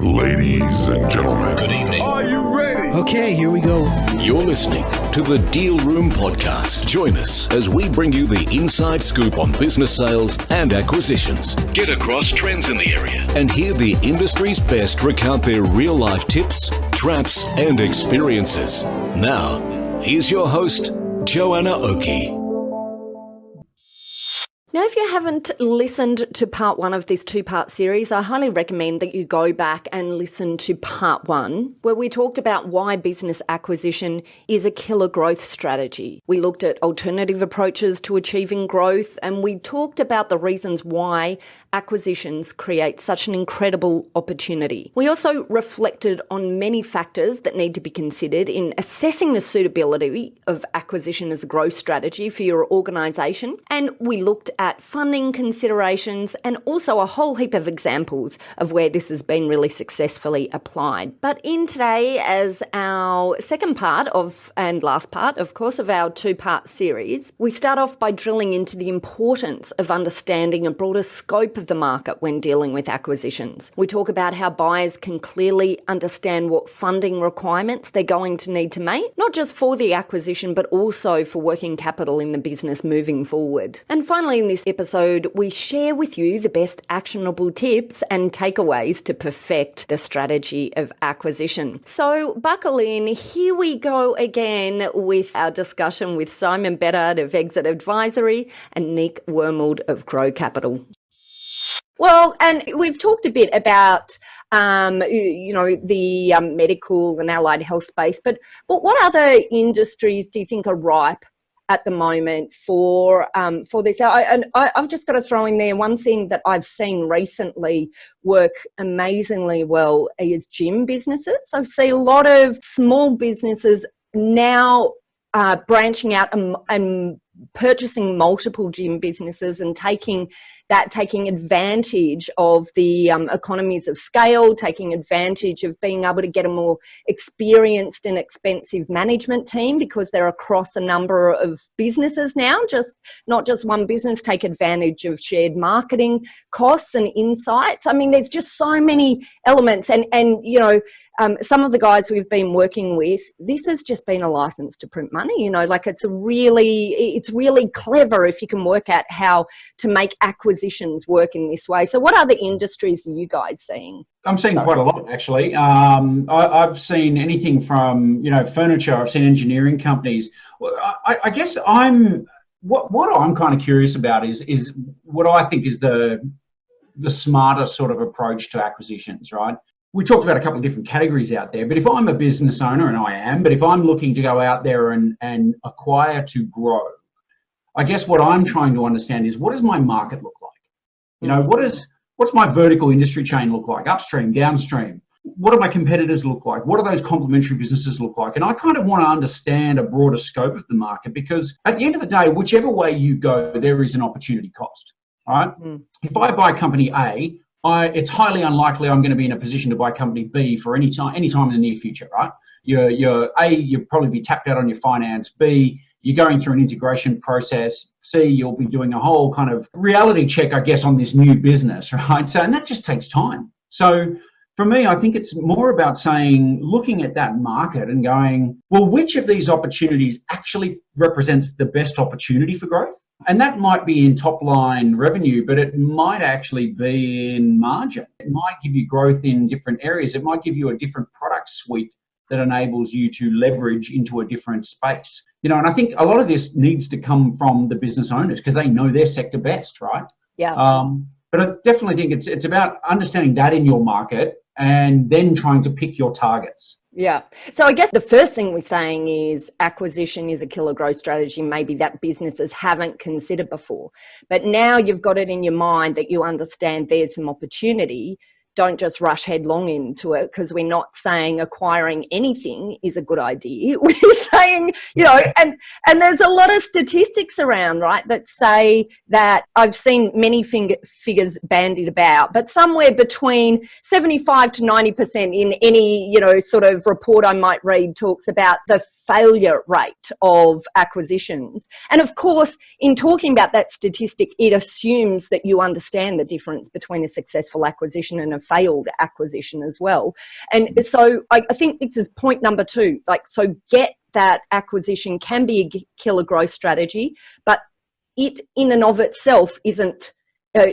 Ladies and gentlemen, Good evening. Are you ready? Okay, here we go. You're listening to the Deal Room Podcast. Join us as we bring you the inside scoop on business sales and acquisitions. Get across trends in the area and hear the industry's best recount their real-life tips, traps, and experiences. Now, here's your host, Joanna Oakey. Now, if you haven't listened to part one of this two-part series, I highly recommend that you go back and listen to part one, where we talked about why business acquisition is a killer growth strategy. We looked at alternative approaches to achieving growth, and we talked about the reasons why acquisitions create such an incredible opportunity. We also reflected on many factors that need to be considered in assessing the suitability of acquisition as a growth strategy for your organisation, and we looked at funding considerations and also a whole heap of examples of where this has been really successfully applied. But in today, as our second part of, and last part, of course, of our two-part series, we start off by drilling into the importance of understanding a broader scope of the market when dealing with acquisitions. We talk about how buyers can clearly understand what funding requirements they're going to need to make, not just for the acquisition, but also for working capital in the business moving forward. And finally, in this episode, we share with you the best actionable tips and takeaways to perfect the strategy of acquisition. So buckle in. Here we go again with our discussion with Simon Bedard of Exit Advisory and Nick Wormald of Grow Capital. Well, and we've talked a bit about the medical and allied health space, but what other industries do you think are ripe at the moment for this? I've just got to throw in there one thing that I've seen recently work amazingly well is gym businesses. I see a lot of small businesses now branching out and purchasing multiple gym businesses and taking advantage of the economies of scale, taking advantage of being able to get a more experienced and expensive management team because they're across a number of businesses now, not just one business, take advantage of shared marketing costs and insights. I mean, there's just so many elements and some of the guys we've been working with, this has just been a license to print money, it's really clever if you can work out how to make acquisitions work in this way. So what other industries are you guys seeing? I'm seeing quite a lot, actually. I've seen anything from, furniture. I've seen engineering companies. I guess what I'm kind of curious about is what I think is the smarter sort of approach to acquisitions, right? We talked about a couple of different categories out there, but if I'm a business owner, and I am, but if I'm looking to go out there and acquire to grow, I guess what I'm trying to understand is, what does my market look like? What's my vertical industry chain look like? Upstream, downstream? What do my competitors look like? What do those complementary businesses look like? And I kind of want to understand a broader scope of the market, because at the end of the day, whichever way you go, there is an opportunity cost, all right? If I buy company A, it's highly unlikely I'm going to be in a position to buy company B for any time in the near future, right? You'll probably be tapped out on your finance. B, you're going through an integration process. C, you'll be doing a whole kind of reality check, I guess, on this new business, right? So, and that just takes time. So for me, I think it's more about looking at that market and going, well, which of these opportunities actually represents the best opportunity for growth? And that might be in top line revenue, but it might actually be in margin. It might give you growth in different areas. It might give you a different product suite that enables you to leverage into a different space. And I think a lot of this needs to come from the business owners because they know their sector best, right? Yeah. But I definitely think it's about understanding that in your market and then trying to pick your targets. Yeah. So I guess the first thing we're saying is acquisition is a killer growth strategy, maybe that businesses haven't considered before. But now you've got it in your mind that you understand there's some opportunity. Don't just rush headlong into it, because we're not saying acquiring anything is a good idea. We're saying, and there's a lot of statistics around, right, that say that I've seen many figures bandied about, but somewhere between 75 to 90% in any, sort of report I might read talks about the failure rate of acquisitions. And of course, in talking about that statistic, it assumes that you understand the difference between a successful acquisition and a failed acquisition as well. And so I think this is point number 2, like, so get that acquisition can be a killer growth strategy, but it in and of itself isn't,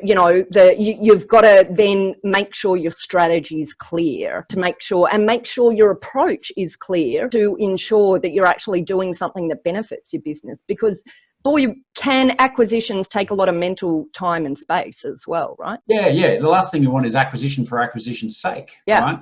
you've got to then make sure your strategy is clear, to make sure your approach is clear, to ensure that you're actually doing something that benefits your business. Because boy, can acquisitions take a lot of mental time and space as well, right? Yeah. The last thing you want is acquisition for acquisition's sake, yeah. Right?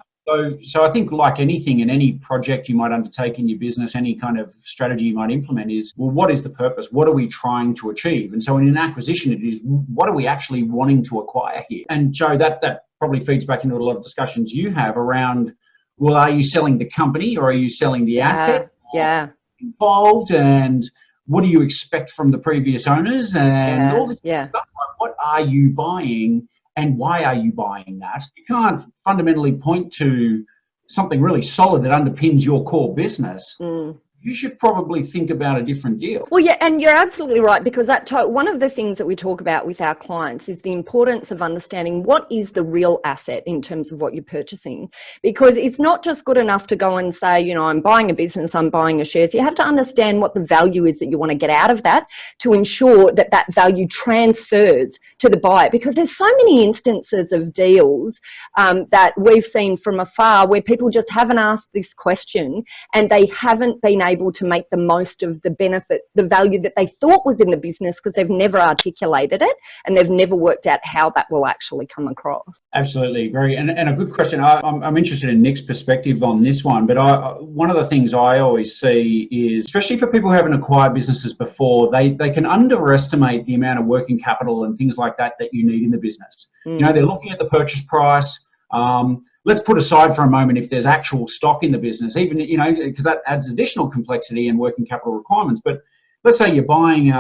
So I think, like anything in any project you might undertake in your business, any kind of strategy you might implement is, well, what is the purpose? What are we trying to achieve? And so in an acquisition, it is, what are we actually wanting to acquire here? And Joe, that probably feeds back into a lot of discussions you have around, well, are you selling the company or are you selling the asset? Yeah. Involved, and what do you expect from the previous owners, and all this stuff? Like, what are you buying? And why are you buying that? You can't fundamentally point to something really solid that underpins your core business. You should probably think about a different deal. Well, yeah, and you're absolutely right, because one of the things that we talk about with our clients is the importance of understanding what is the real asset in terms of what you're purchasing. Because it's not just good enough to go and say, I'm buying a business, I'm buying a share. So you have to understand what the value is that you want to get out of that, to ensure that that value transfers to the buyer. Because there's so many instances of deals that we've seen from afar where people just haven't asked this question and they haven't been able to make the most of the benefit, the value that they thought was in the business, because they've never articulated it and they've never worked out how that will actually come across. Absolutely, and a good question. I'm interested in Nick's perspective on this one, but one of the things I always see is, especially for people who haven't acquired businesses before, they can underestimate the amount of working capital and things like that you need in the business. They're looking at the purchase price. Let's put aside for a moment if there's actual stock in the business, even, because that adds additional complexity and working capital requirements. But let's say you're buying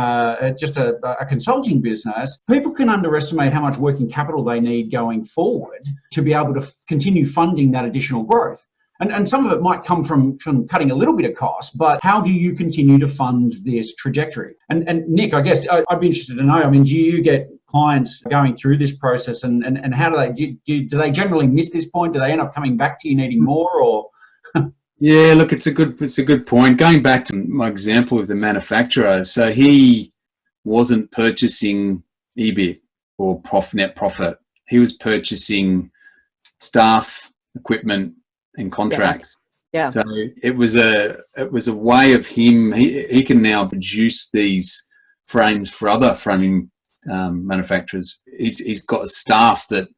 just a consulting business, people can underestimate how much working capital they need going forward to be able to continue funding that additional growth. And some of it might come from cutting a little bit of cost, but how do you continue to fund this trajectory? And Nick, I guess I'd be interested to know, do you get clients going through this process, and how do they generally miss this point? Do they end up coming back to you needing more, or? Yeah, look, it's a good point. Going back to my example of the manufacturer, so he wasn't purchasing EBIT or net profit. He was purchasing staff, equipment, and contracts. Yeah. So it was a way of him. He can now produce these frames for other framing manufacturers. He's got a staff that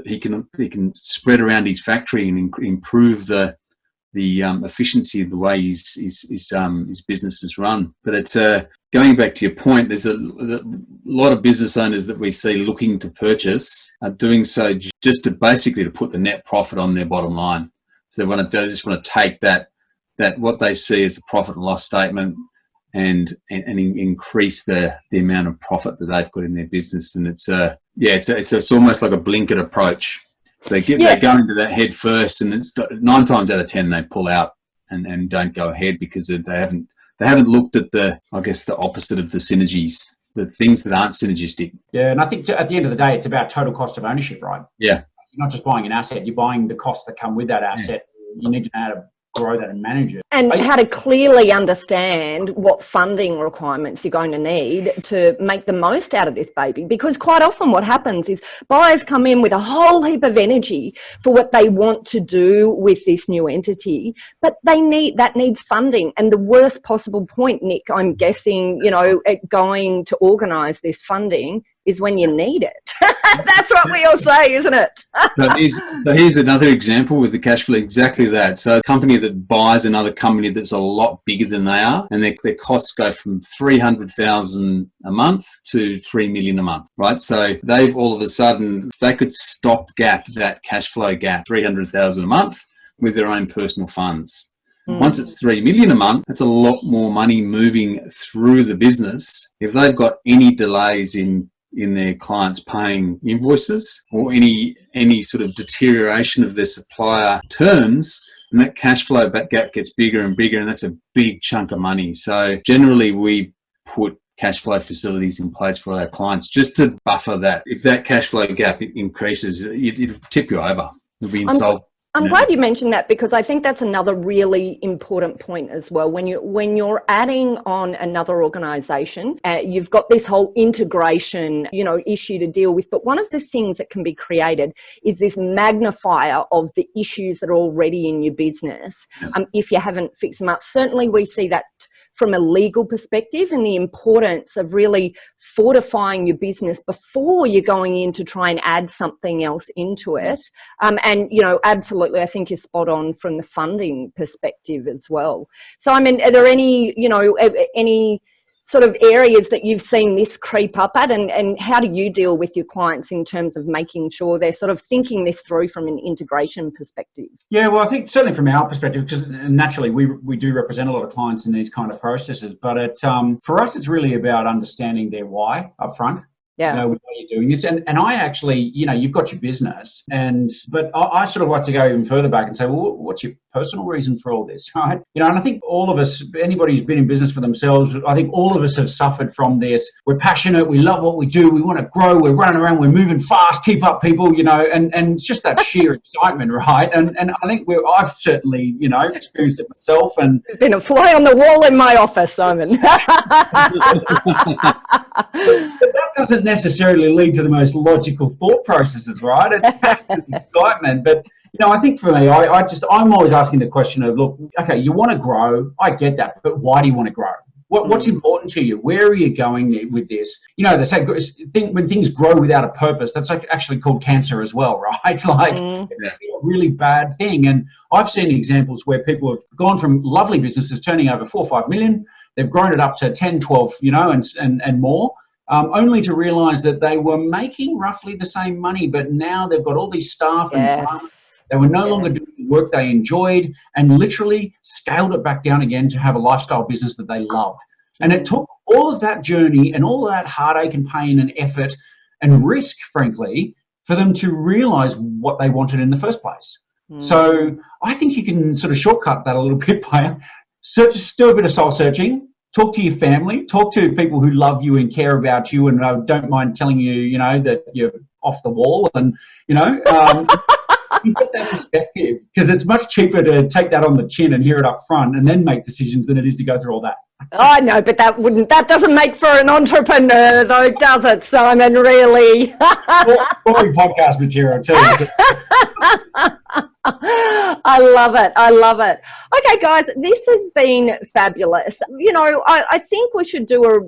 he can spread around his factory and improve the efficiency of the way his business is run. But it's going back to your point. There's a lot of business owners that we see looking to purchase are doing so just to basically put the net profit on their bottom line. So they just want to take that what they see as a profit and loss statement and increase the amount of profit that they've got in their business. And it's almost like a blinkered approach. They go into that head first, and it's 9 times out of 10 they pull out and don't go ahead because they haven't looked at the opposite of the synergies, the things that aren't synergistic. Yeah, and I think at the end of the day, it's about total cost of ownership, right? Yeah. You're not just buying an asset, you're buying the costs that come with that asset. You need to know how to grow that and manage it. And how to clearly understand what funding requirements you're going to need to make the most out of this baby. Because quite often what happens is buyers come in with a whole heap of energy for what they want to do with this new entity, but that needs funding. And the worst possible point, Nick, I'm guessing, going to organise this funding is when you need it. That's what we all say, isn't it? So here's another example with the cash flow, exactly that. So a company that buys another company that's a lot bigger than they are, and their costs go from $300,000 a month to $3 million a month, right? So they've all of a sudden, they could stop-gap that cash flow gap, $300,000 a month, with their own personal funds. Once it's $3 million a month, that's a lot more money moving through the business. If they've got any delays in their clients paying invoices or any sort of deterioration of their supplier terms, and that cash flow gap gets bigger and bigger, and that's a big chunk of money. So generally we put cash flow facilities in place for our clients just to buffer that. If that cash flow gap increases, it'll tip you over. You'll be insolvent. I'm glad you mentioned that, because I think that's another really important point as well. When you're adding on another organisation, you've got this whole integration, issue to deal with. But one of the things that can be created is this magnifier of the issues that are already in your business. If you haven't fixed them up, certainly we see that from a legal perspective, and the importance of really fortifying your business before you're going in to try and add something else into it. Absolutely, I think you're spot on from the funding perspective as well. So, I mean, are there any sort of areas that you've seen this creep up at, and how do you deal with your clients in terms of making sure they're sort of thinking this through from an integration perspective? Yeah, well, I think certainly from our perspective, because naturally we do represent a lot of clients in these kind of processes, but for us, it's really about understanding their why up front. Yeah. Why you're doing this. And I actually, you've got your business, but I sort of like to go even further back and say, well, what's your personal reason for all this, right? And I think all of us, anybody who's been in business for themselves, I think all of us have suffered from this. We're passionate, we love what we do, we want to grow, we're running around, we're moving fast, keep up people, and it's just that sheer excitement, right? And I think I've certainly, experienced it myself. And it's been a fly on the wall in my office, Simon. But that doesn't necessarily lead to the most logical thought processes, right? It's excitement. But, I think for me, I'm always asking the question of, look, okay, you want to grow. I get that. But why do you want to grow? What's important to you? Where are you going with this? They say when things grow without a purpose, that's actually called cancer as well, right? It's like a really bad thing. And I've seen examples where people have gone from lovely businesses turning over 4 or 5 million. They've grown it up to 10, 12, and more, only to realise that they were making roughly the same money, but now they've got all these staff and they were no longer doing the work they enjoyed, and literally scaled it back down again to have a lifestyle business that they loved. And it took all of that journey and all of that heartache and pain and effort and risk, frankly, for them to realise what they wanted in the first place. So I think you can sort of shortcut that a little bit by just do a bit of soul searching, talk to your family, talk to people who love you and care about you and don't mind telling you, that you're off the wall, and, you get that perspective, because it's much cheaper to take that on the chin and hear it up front and then make decisions than it is to go through all that. I know, but that doesn't make for an entrepreneur, though, does it, Simon, really? Boring podcast material too. I love it. Okay, guys, this has been fabulous. I think we should do a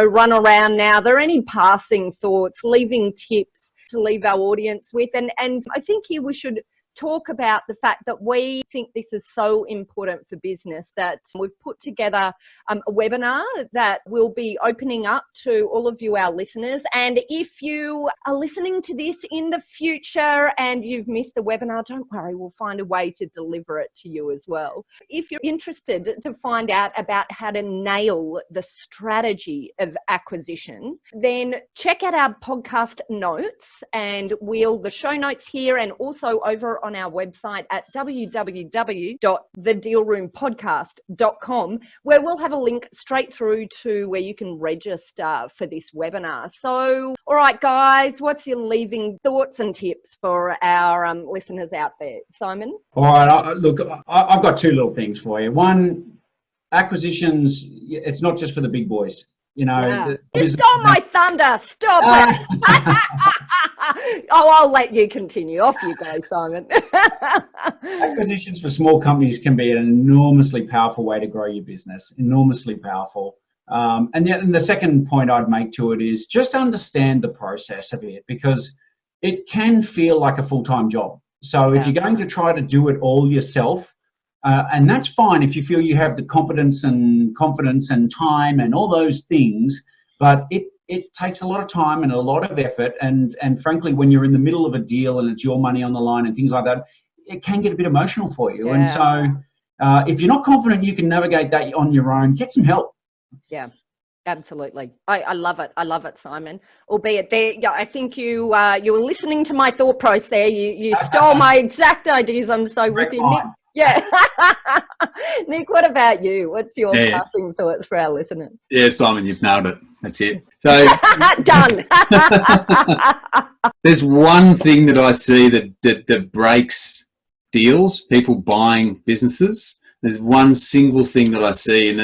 run around now. Are there any passing thoughts, leaving tips to leave our audience with? And I think here we should talk about the fact that we think this is so important for business that we've put together a webinar that will be opening up to all of you, our listeners. And if you are listening to this in the future and you've missed the webinar, don't worry, we'll find a way to deliver it to you as well. If you're interested to find out about how to nail the strategy of acquisition, then check out our podcast notes, and the show notes here and also over on our website at www.thedealroompodcast.com, where we'll have a link straight through to where you can register for this webinar. So, all right, guys, what's your leaving thoughts and tips for our listeners out there? Simon? All right, look, I've got two little things for you. One, acquisitions, it's not just for the big boys. You stole my thunder. Stop it. I'll let you continue. Off you go, Simon. Acquisitions for small companies can be an enormously powerful way to grow your business. Enormously powerful. And the second point I'd make to it is just understand the process of it, because it can feel like a full-time job. So if you're going to try to do it all yourself, and that's fine if you feel you have the competence and confidence and time and all those things, but it takes a lot of time and a lot of effort. And frankly, when you're in the middle of a deal and it's your money on the line and things like that, it can get a bit emotional for you. Yeah. And so if you're not confident you can navigate that on your own, get some help. Yeah. Absolutely. I love it. I love it, Simon. Albeit there, I think you were listening to my thought process there. You stole my exact ideas. I'm so with you. Yeah. Nick, what about you? What's your Yeah. passing thoughts for our listeners? Yeah, Simon, you've nailed it. That's it. So Done. there's one thing that I see that breaks deals, people buying businesses. There's one single thing that I see, and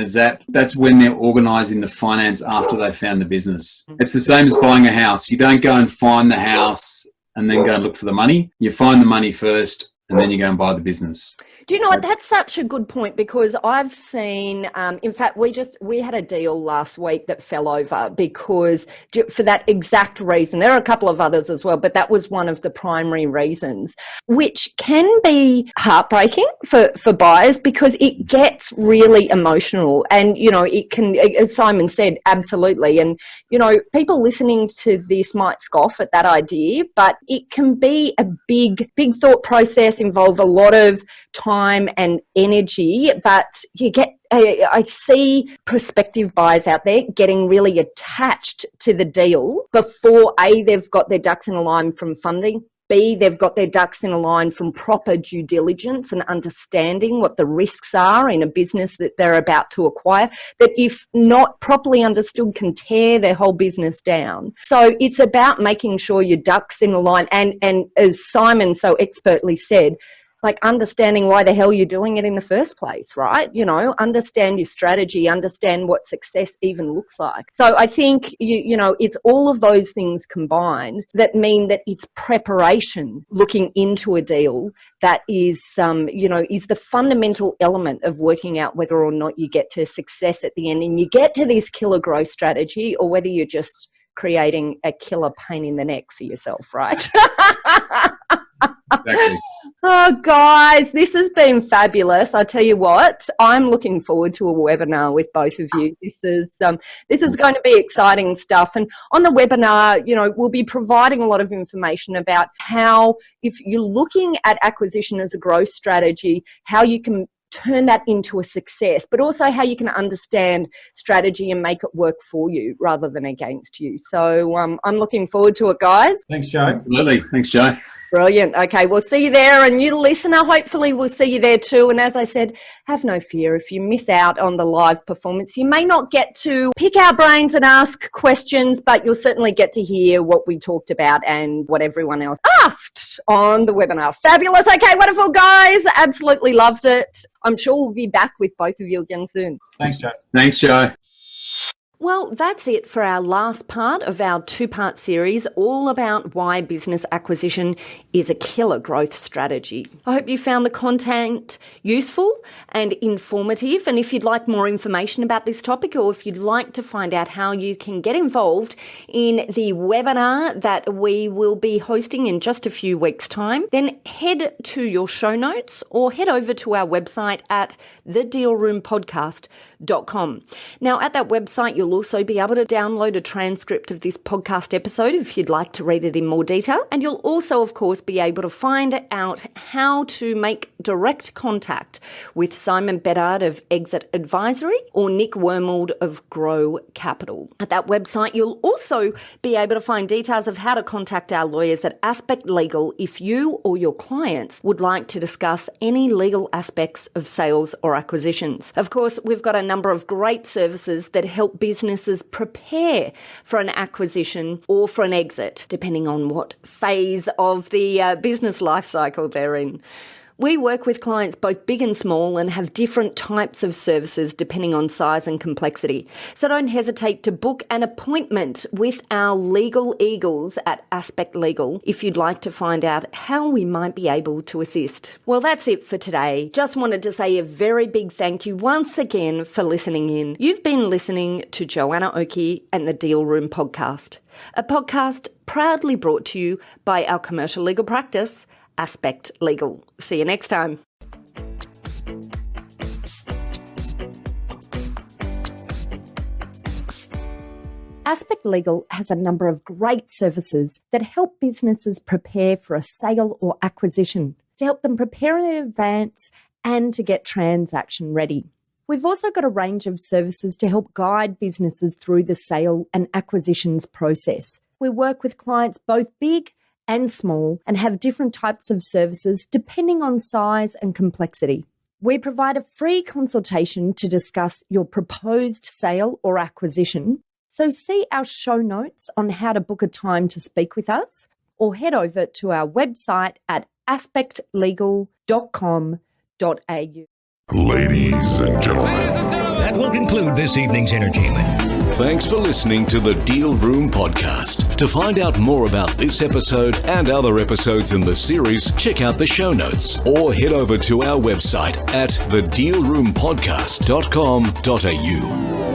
that's when they're organising the finance after they found the business. It's the same as buying a house. You don't go and find the house and then go and look for the money. You find the money first, and then you go and buy the business. Do you know what? That's such a good point, because I've seen, in fact, we had a deal last week that fell over because for that exact reason. There are a couple of others as well, but that was one of the primary reasons, which can be heartbreaking for buyers because it gets really emotional. And, you know, it can, as Simon said, absolutely. And, you know, people listening to this might scoff at that idea, but it can be a big thought process, involve a lot of time and energy, but I see prospective buyers out there getting really attached to the deal before A, they've got their ducks in a line from funding, B, they've got their ducks in a line from proper due diligence and understanding what the risks are in a business that they're about to acquire, that if not properly understood can tear their whole business down. So it's about making sure your ducks in a line, and as Simon so expertly said, like understanding why the hell you're doing it in the first place, right? You know, understand your strategy, understand what success even looks like. So I think, you know, it's all of those things combined that mean that it's preparation, looking into a deal that is, you know, is the fundamental element of working out whether or not you get to success at the end and you get to this killer growth strategy, or whether you're just creating a killer pain in the neck for yourself, right? Exactly. Oh, guys, this has been fabulous. I tell you what, I'm looking forward to a webinar with both of you. This is going to be exciting stuff. And on the webinar, you know, we'll be providing a lot of information about how, if you're looking at acquisition as a growth strategy, how you can turn that into a success, but also how you can understand strategy and make it work for you rather than against you. So I'm looking forward to it, guys. Thanks, Joe. Absolutely. Thanks, Joe. Brilliant. Okay, we'll see you there, and you listener, hopefully we'll see you there too. And as I said, have no fear. If you miss out on the live performance, you may not get to pick our brains and ask questions, but you'll certainly get to hear what we talked about and what everyone else asked on the webinar. Fabulous. Okay, wonderful, guys. Absolutely loved it. I'm sure we'll be back with both of you again soon. Thanks, Joe. Thanks, Joe. Well, that's it for our last part of our two-part series, all about why business acquisition is a killer growth strategy. I hope you found the content useful and informative. And if you'd like more information about this topic, or if you'd like to find out how you can get involved in the webinar that we will be hosting in just a few weeks' time, then head to your show notes or head over to our website at thedealroompodcast.com. Now, at that website, you'll also be able to download a transcript of this podcast episode if you'd like to read it in more detail. And you'll also, of course, be able to find out how to make direct contact with Simon Bedard of Exit Advisory or Nick Wormald of Grow Capital. At that website, you'll also be able to find details of how to contact our lawyers at Aspect Legal if you or your clients would like to discuss any legal aspects of sales or acquisitions. Of course, we've got a number of great services that help businesses prepare for an acquisition or for an exit, depending on what phase of the business life cycle they're in. We work with clients both big and small and have different types of services depending on size and complexity. So don't hesitate to book an appointment with our legal eagles at Aspect Legal if you'd like to find out how we might be able to assist. Well, that's it for today. Just wanted to say a very big thank you once again for listening in. You've been listening to Joanna Oakey and the Deal Room podcast, a podcast proudly brought to you by our commercial legal practice, Aspect Legal. See you next time. Aspect Legal has a number of great services that help businesses prepare for a sale or acquisition, to help them prepare in advance and to get transaction ready. We've also got a range of services to help guide businesses through the sale and acquisitions process. We work with clients both big and small and have different types of services depending on size and complexity. We provide a free consultation to discuss your proposed sale or acquisition, so see our show notes on how to book a time to speak with us, or head over to our website at aspectlegal.com.au. Ladies and gentlemen. That will conclude this evening's entertainment. Thanks for listening to the Deal Room Podcast. To find out more about this episode and other episodes in the series, check out the show notes or head over to our website at thedealroompodcast.com.au.